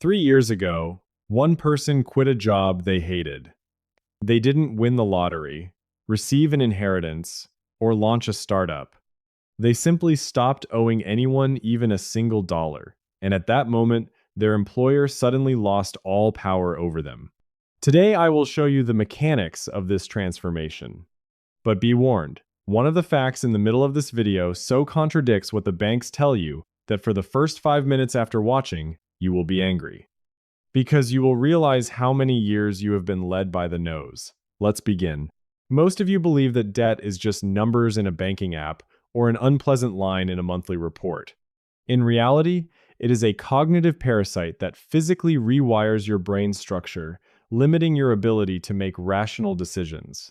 3 years ago, one person quit a job they hated. They didn't win the lottery, receive an inheritance, or launch a startup. They simply stopped owing anyone even a single dollar, and at that moment, their employer suddenly lost all power over them. Today, I will show you the mechanics of this transformation. But be warned, one of the facts in the middle of this video so contradicts what the banks tell you that for the first 5 minutes after watching, you will be angry. Because you will realize how many years you have been led by the nose. Let's begin. Most of you believe that debt is just numbers in a banking app or an unpleasant line in a monthly report. In reality, it is a cognitive parasite that physically rewires your brain structure, limiting your ability to make rational decisions.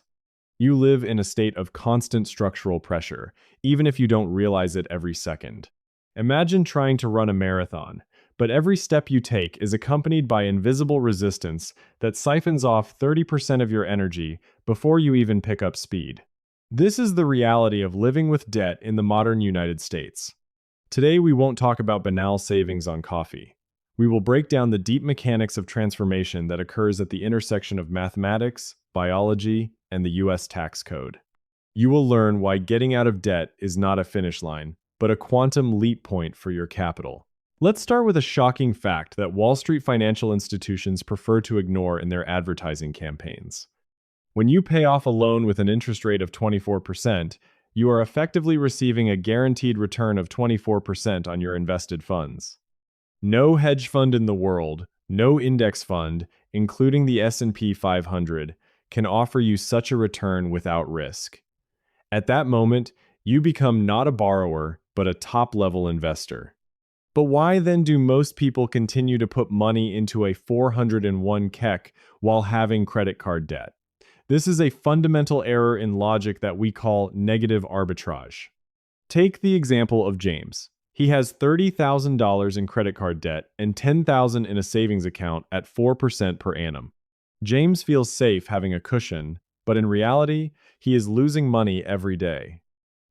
You live in a state of constant structural pressure, even if you don't realize it every second. Imagine trying to run a marathon, but every step you take is accompanied by invisible resistance that siphons off 30% of your energy before you even pick up speed. This is the reality of living with debt in the modern United States. Today, we won't talk about banal savings on coffee. We will break down the deep mechanics of transformation that occurs at the intersection of mathematics, biology, and the US tax code. You will learn why getting out of debt is not a finish line, but a quantum leap point for your capital. Let's start with a shocking fact that Wall Street financial institutions prefer to ignore in their advertising campaigns. When you pay off a loan with an interest rate of 24%, you are effectively receiving a guaranteed return of 24% on your invested funds. No hedge fund in the world, no index fund, including the S&P 500, can offer you such a return without risk. At that moment, you become not a borrower, but a top-level investor. But why then do most people continue to put money into a 401 KEK while having credit card debt? This is a fundamental error in logic that we call negative arbitrage. Take the example of James. He has $30,000 in credit card debt and $10,000 in a savings account at 4% per annum. James feels safe having a cushion, but in reality, he is losing money every day.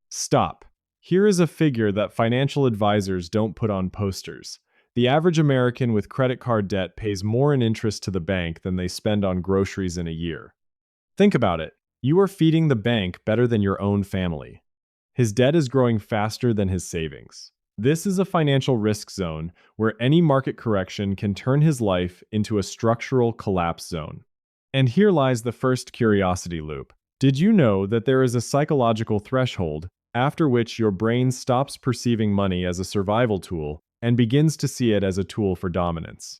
Stop. Here is a figure that financial advisors don't put on posters. The average American with credit card debt pays more in interest to the bank than they spend on groceries in a year. Think about it. You are feeding the bank better than your own family. His debt is growing faster than his savings. This is a financial risk zone where any market correction can turn his life into a structural collapse zone. And here lies the first curiosity loop. Did you know that there is a psychological threshold after which your brain stops perceiving money as a survival tool and begins to see it as a tool for dominance?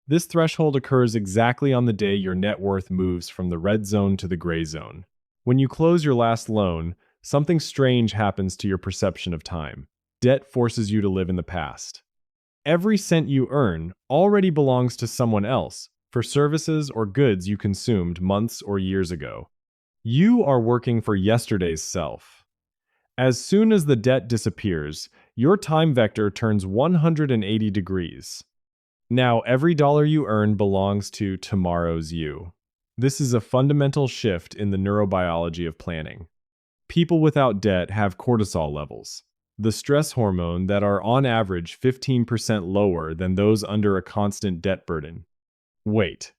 This threshold occurs exactly on the day your net worth moves from the red zone to the gray zone. When you close your last loan, something strange happens to your perception of time. Debt forces you to live in the past. Every cent you earn already belongs to someone else for services or goods you consumed months or years ago. You are working for yesterday's self. As soon as the debt disappears, your time vector turns 180 degrees. Now, every dollar you earn belongs to tomorrow's you. This is a fundamental shift in the neurobiology of planning. People without debt have cortisol levels, the stress hormone that are on average 15% lower than those under a constant debt burden. Wait,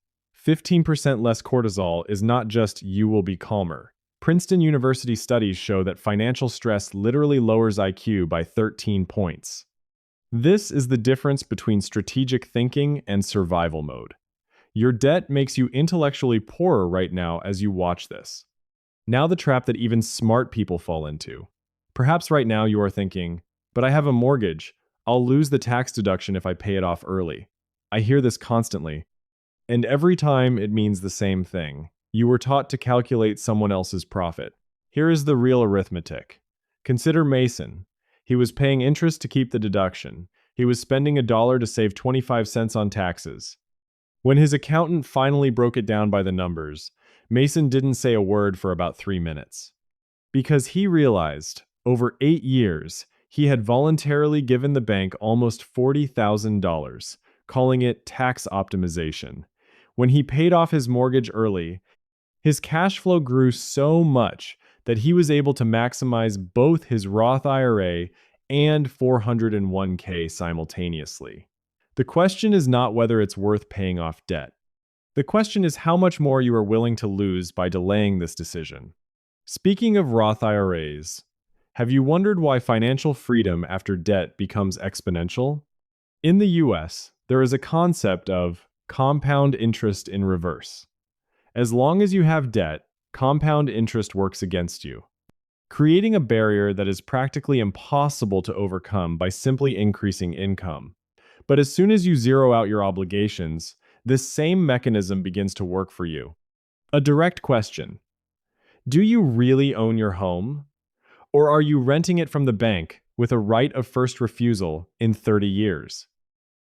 15% less cortisol is not just you will be calmer. Princeton University studies show that financial stress literally lowers IQ by 13 points. This is the difference between strategic thinking and survival mode. Your debt makes you intellectually poorer right now as you watch this. Now the trap that even smart people fall into. Perhaps right now you are thinking, but I have a mortgage. I'll lose the tax deduction if I pay it off early. I hear this constantly. And every time it means the same thing. You were taught to calculate someone else's profit. Here is the real arithmetic. Consider Mason. He was paying interest to keep the deduction. He was spending $1 to save 25 cents on taxes. When his accountant finally broke it down by the numbers, Mason didn't say a word for about 3 minutes. Because he realized, over 8 years, he had voluntarily given the bank almost $40,000, calling it tax optimization. When he paid off his mortgage early, his cash flow grew so much that he was able to maximize both his Roth IRA and 401k simultaneously. The question is not whether it's worth paying off debt. The question is how much more you are willing to lose by delaying this decision. Speaking of Roth IRAs, have you wondered why financial freedom after debt becomes exponential? In the US, there is a concept of compound interest in reverse. As long as you have debt, compound interest works against you, creating a barrier that is practically impossible to overcome by simply increasing income. But as soon as you zero out your obligations, this same mechanism begins to work for you. A direct question: do you really own your home? Or are you renting it from the bank with a right of first refusal in 30 years?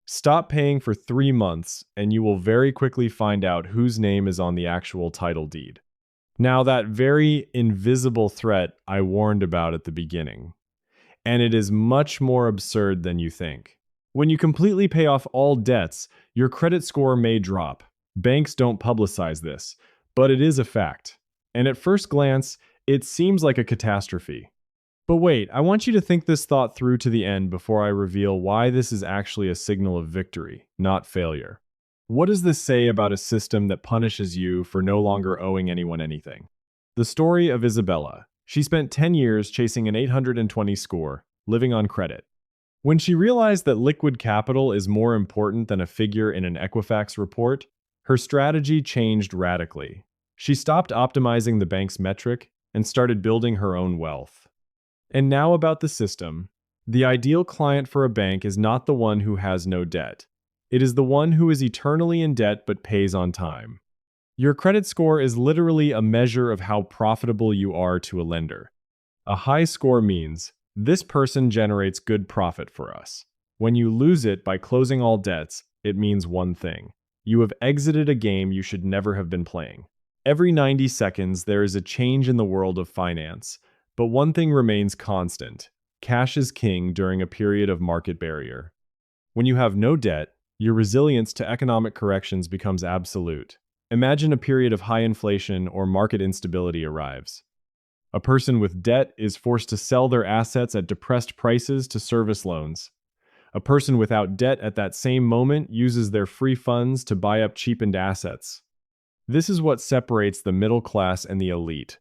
Stop paying for 3 months, and you will very quickly find out whose name is on the actual title deed. Now, that very invisible threat I warned about at the beginning, and it is much more absurd than you think. When you completely pay off all debts, your credit score may drop. Banks don't publicize this, but it is a fact. And at first glance, it seems like a catastrophe. But wait, I want you to think this thought through to the end before I reveal why this is actually a signal of victory, not failure. What does this say about a system that punishes you for no longer owing anyone anything? The story of Isabella. She spent 10 years chasing an 820 score, living on credit. When she realized that liquid capital is more important than a figure in an Equifax report, her strategy changed radically. She stopped optimizing the bank's metric and started building her own wealth. And now about the system. The ideal client for a bank is not the one who has no debt. It is the one who is eternally in debt but pays on time. Your credit score is literally a measure of how profitable you are to a lender. A high score means this person generates good profit for us. When you lose it by closing all debts, it means one thing: you have exited a game you should never have been playing. Every 90 seconds, there is a change in the world of finance. But one thing remains constant: cash is king during a period of market barrier. When you have no debt, your resilience to economic corrections becomes absolute. Imagine a period of high inflation or market instability arrives. A person with debt is forced to sell their assets at depressed prices to service loans. A person without debt at that same moment uses their free funds to buy up cheapened assets. This is what separates the middle class and the elite.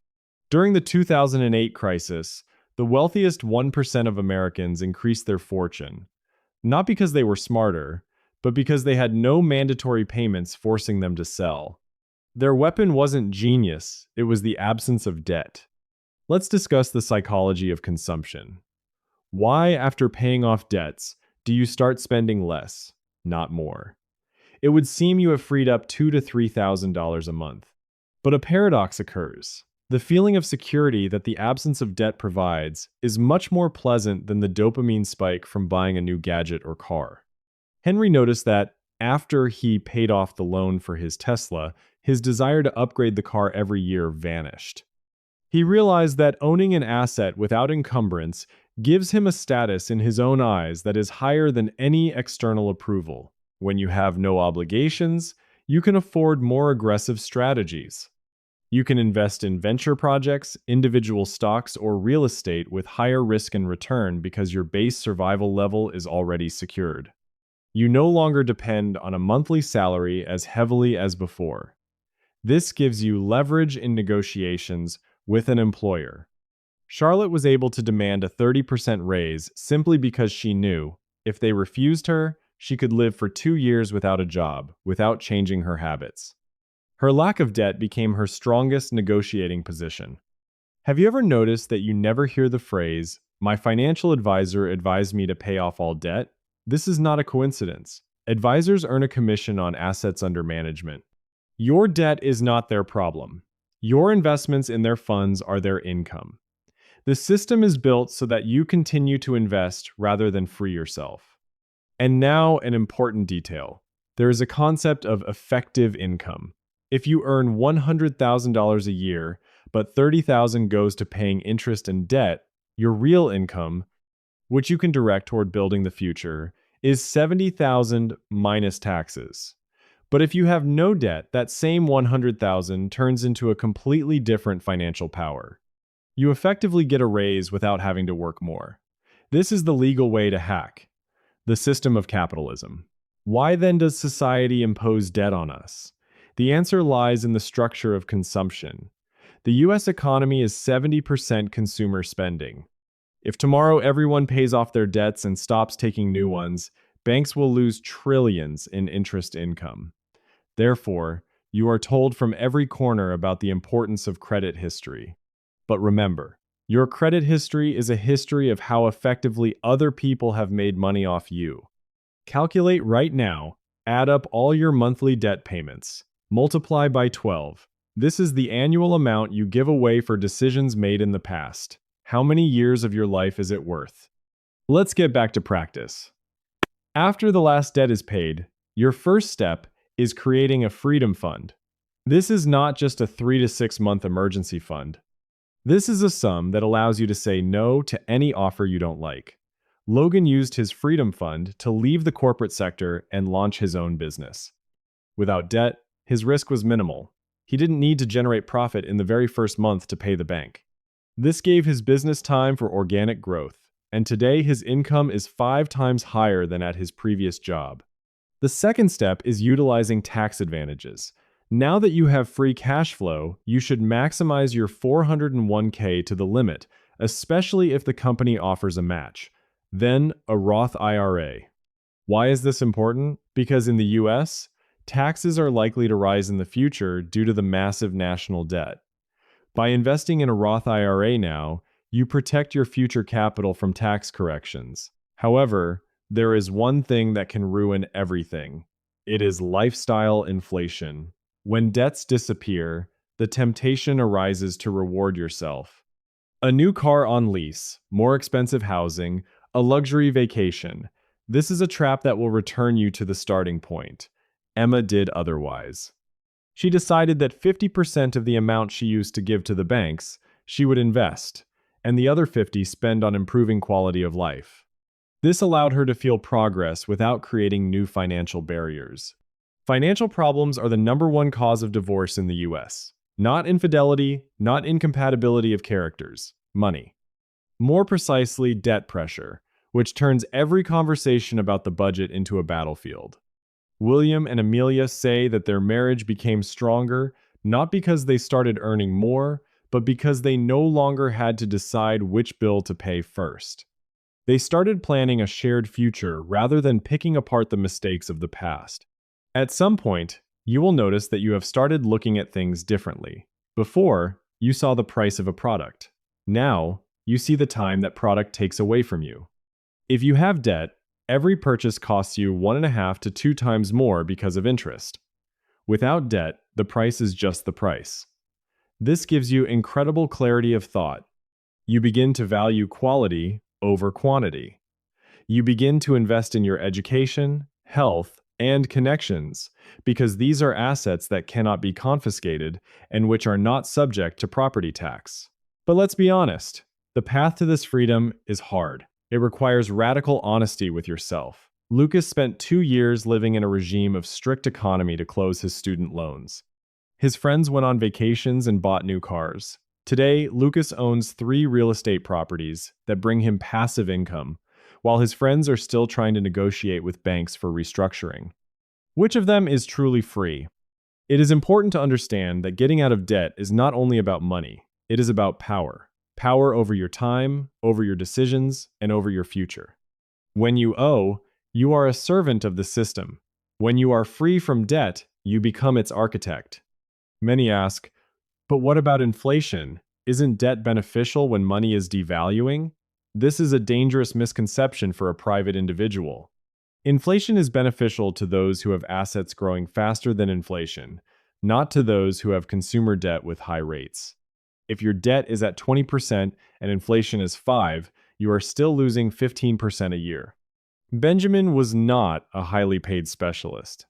During the 2008 crisis, the wealthiest 1% of Americans increased their fortune, not because they were smarter, but because they had no mandatory payments forcing them to sell. Their weapon wasn't genius, it was the absence of debt. Let's discuss the psychology of consumption. Why, after paying off debts, do you start spending less, not more? It would seem you have freed up $2,000 to $3,000 a month. But a paradox occurs. The feeling of security that the absence of debt provides is much more pleasant than the dopamine spike from buying a new gadget or car. Henry noticed that after he paid off the loan for his Tesla, his desire to upgrade the car every year vanished. He realized that owning an asset without encumbrance gives him a status in his own eyes that is higher than any external approval. When you have no obligations, you can afford more aggressive strategies. You can invest in venture projects, individual stocks, or real estate with higher risk and return because your base survival level is already secured. You no longer depend on a monthly salary as heavily as before. This gives you leverage in negotiations with an employer. Charlotte was able to demand a 30% raise simply because she knew, if they refused her, she could live for 2 years without a job, without changing her habits. Her lack of debt became her strongest negotiating position. Have you ever noticed that you never hear the phrase, "My financial advisor advised me to pay off all debt"? This is not a coincidence. Advisors earn a commission on assets under management. Your debt is not their problem. Your investments in their funds are their income. The system is built so that you continue to invest rather than free yourself. And now, an important detail. There is a concept of effective income. If you earn $100,000 a year, but $30,000 goes to paying interest and debt, your real income, which you can direct toward building the future, is $70,000 minus taxes. But if you have no debt, that same $100,000 turns into a completely different financial power. You effectively get a raise without having to work more. This is the legal way to hack the system of capitalism. Why then does society impose debt on us? The answer lies in the structure of consumption. The US economy is 70% consumer spending. If tomorrow everyone pays off their debts and stops taking new ones, banks will lose trillions in interest income. Therefore, you are told from every corner about the importance of credit history. But remember, your credit history is a history of how effectively other people have made money off you. Calculate right now, add up all your monthly debt payments, multiply by 12. This is the annual amount you give away for decisions made in the past. How many years of your life is it worth? Let's get back to practice. After the last debt is paid, your first step is creating a freedom fund. This is not just a 3 to 6 month emergency fund. This is a sum that allows you to say no to any offer you don't like. Logan used his freedom fund to leave the corporate sector and launch his own business. Without debt, his risk was minimal. He didn't need to generate profit in the very first month to pay the bank. This gave his business time for organic growth, and today his income is 5 times higher than at his previous job. The second step is utilizing tax advantages. Now that you have free cash flow, you should maximize your 401k to the limit, especially if the company offers a match. Then, a Roth IRA. Why is this important? Because in the US, taxes are likely to rise in the future due to the massive national debt. By investing in a Roth IRA now, you protect your future capital from tax corrections. However, there is one thing that can ruin everything. It is lifestyle inflation. When debts disappear, the temptation arises to reward yourself. A new car on lease, more expensive housing, a luxury vacation. This is a trap that will return you to the starting point. Emma did otherwise. She decided that 50% of the amount she used to give to the banks, she would invest, and the other 50% spend on improving quality of life. This allowed her to feel progress without creating new financial barriers. Financial problems are the #1 cause of divorce in the US. Not infidelity, not incompatibility of characters, money. More precisely, debt pressure, which turns every conversation about the budget into a battlefield. William and Amelia say that their marriage became stronger not because they started earning more, but because they no longer had to decide which bill to pay first. They started planning a shared future rather than picking apart the mistakes of the past. At some point, you will notice that you have started looking at things differently. Before, you saw the price of a product. Now, you see the time that product takes away from you. If you have debt, every purchase costs you 1.5 to 2 times more because of interest. Without debt, the price is just the price. This gives you incredible clarity of thought. You begin to value quality over quantity. You begin to invest in your education, health, and connections, because these are assets that cannot be confiscated and which are not subject to property tax. But let's be honest, the path to this freedom is hard. It requires radical honesty with yourself. Lucas spent 2 years living in a regime of strict economy to close his student loans. His friends went on vacations and bought new cars. Today, Lucas owns 3 real estate properties that bring him passive income, while his friends are still trying to negotiate with banks for restructuring. Which of them is truly free? It is important to understand that getting out of debt is not only about money, it is about power. Power over your time, over your decisions, and over your future. When you owe, you are a servant of the system. When you are free from debt, you become its architect. Many ask, but what about inflation? Isn't debt beneficial when money is devaluing? This is a dangerous misconception for a private individual. Inflation is beneficial to those who have assets growing faster than inflation, not to those who have consumer debt with high rates. If your debt is at 20% and inflation is 5%, you are still losing 15% a year. Benjamin was not a highly paid specialist.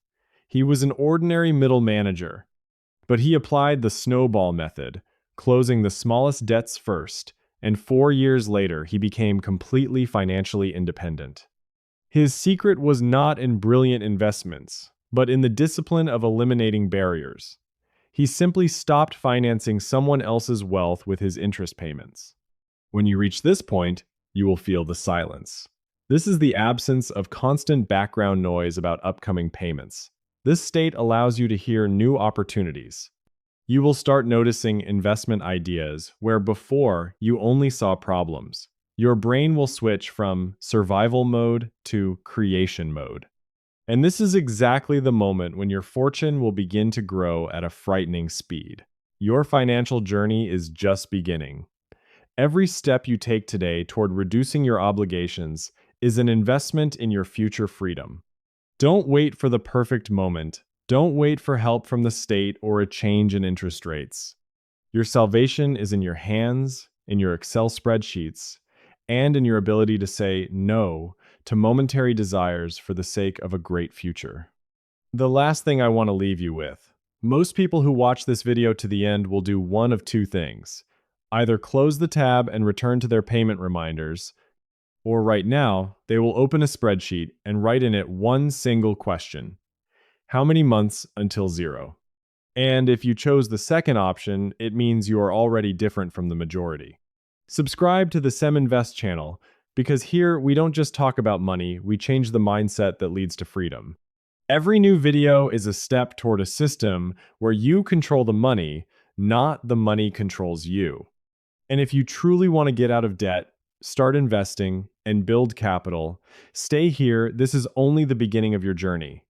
He was an ordinary middle manager, but he applied the snowball method, closing the smallest debts first, and 4 years later he became completely financially independent. His secret was not in brilliant investments, but in the discipline of eliminating barriers. He simply stopped financing someone else's wealth with his interest payments. When you reach this point, you will feel the silence. This is the absence of constant background noise about upcoming payments. This state allows you to hear new opportunities. You will start noticing investment ideas where before you only saw problems. Your brain will switch from survival mode to creation mode. And this is exactly the moment when your fortune will begin to grow at a frightening speed. Your financial journey is just beginning. Every step you take today toward reducing your obligations is an investment in your future freedom. Don't wait for the perfect moment. Don't wait for help from the state or a change in interest rates. Your salvation is in your hands, in your Excel spreadsheets, and in your ability to say no to momentary desires for the sake of a great future. The last thing I want to leave you with. Most people who watch this video to the end will do one of two things. Either close the tab and return to their payment reminders, or right now, they will open a spreadsheet and write in it one single question. How many months until zero? And if you chose the second option, it means you are already different from the majority. Subscribe to the SemInvest channel, because here we don't just talk about money, we change the mindset that leads to freedom. Every new video is a step toward a system where you control the money, not the money controls you. And if you truly want to get out of debt, start investing, and build capital, stay here. This is only the beginning of your journey.